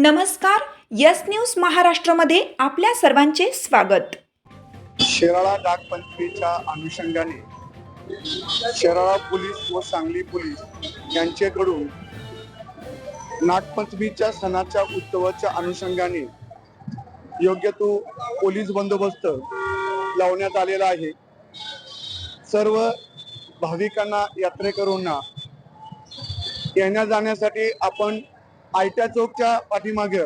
नमस्कार. Yes news महाराष्ट्रामध्ये आपल्या सर्वांचे स्वागत. शिराळा नागपंचमीच्या अनुषंगाने शिराळा पोलीस व सांगली पोलीस यांच्याकडून नागपंचमीच्या सणाच्या उत्सवाच्या अनुषंगाने योग्य तो पोलीस बंदोबस्त लावण्यात आलेला आहे. सर्व भाविकांना यात्रेकरूंना येण्या जाण्यासाठी आपण आयट्या चौकच्या पाठीमागे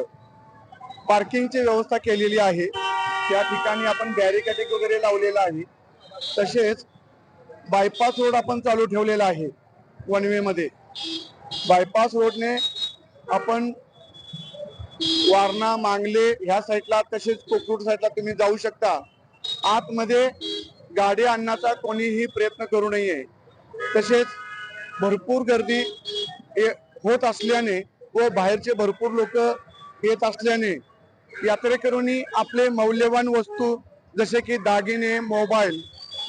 पार्किंगची व्यवस्था केलेली आहे. त्या ठिकाणी आपण बॅरिकेडिंग वगैरे लावलेला आहे. तसेच बायपास रोड आपण चालू ठेवलेला आहे. वन वे मध्ये बायपास रोडने आपण वारणा मांगले ह्या साईडला तसेच कोकरूड साईडला तुम्ही जाऊ शकता. आतमध्ये गाडी आणण्याचा कोणीही प्रयत्न करू नये. तसेच भरपूर गर्दी होत असल्याने व बाहेरचे भरपूर लोक येत असल्याने यात्रेकरूंनी आपले मौल्यवान वस्तू जसे की दागिने, मोबाईल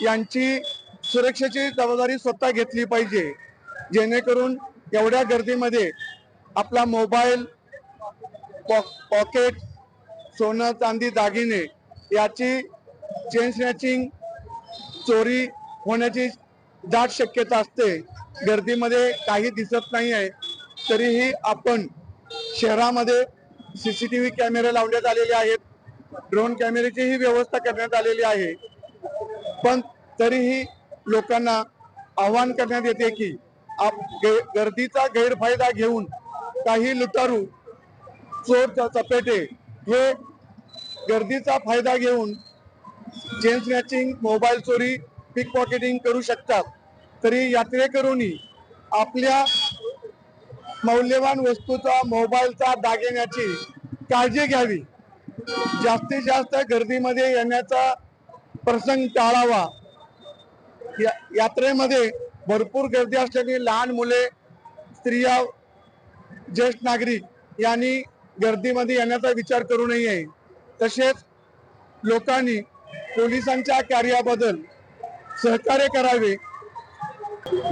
यांची सुरक्षेची जबाबदारी स्वतः घेतली पाहिजे. जेणेकरून एवढ्या गर्दीमध्ये आपला मोबाईल, पॉकेट, सोनं चांदी, दागिने याची चेन स्नॅचिंग, चोरी होण्याची दाट शक्यता असते. गर्दीमध्ये काही दिसत नाही आहे तरीही आपण शहरामध्ये CCTV कॅमेरे लावण्यात आलेले आहेत. ड्रोन कॅमेऱ्याचीही व्यवस्था करण्यात आलेली आहे. पण तरीही लोकांना आवाहन करण्यात येते की गर्दीचा गैरफायदा घेऊन काही लुटारू, चोर चपेटे हे गर्दीचा फायदा घेऊन चेन स्नॅचिंग, मोबाईल चोरी, पिक पॉकेटिंग करू शकतात. तरी यात्रेकरूंनी आपल्या मौल्यवान वस्तूचा, मोबाईलचा, दागिन्याची काळजी घ्यावी. जास्तीत जास्त गर्दीमध्ये येण्याचा प्रसंग टाळावा. यात्रेमध्ये भरपूर गर्दी असल्याने लहान मुले, स्त्रिया, ज्येष्ठ नागरिक यांनी गर्दीमध्ये येण्याचा विचार करू नये. तसेच लोकांनी पोलिसांच्या कार्याबद्दल सहकार्य करावे.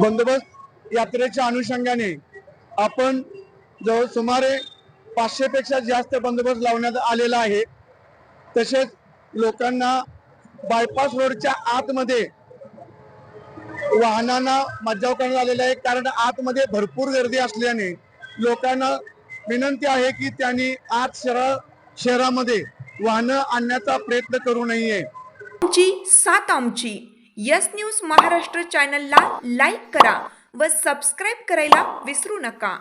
बंदोबस्त यात्रेच्या अनुषंगाने आपण जवळ सुमारे 500 पेक्षा जास्त बंदोबस्त लावण्यात आलेला आहे. तसेच लोकांना बायपास रोडच्या आतमध्ये वाहनांना मज्जाव करण्यात आलेला आहे. कारण आतमध्ये भरपूर गर्दी असल्याने लोकांना विनंती आहे की त्यांनी आत शहरामध्ये वाहनं आणण्याचा प्रयत्न करू नये. आमची साथ आमची यस न्यूज महाराष्ट्र चॅनलला लाईक करा व सबस्क्राईब करायला विसरू नका.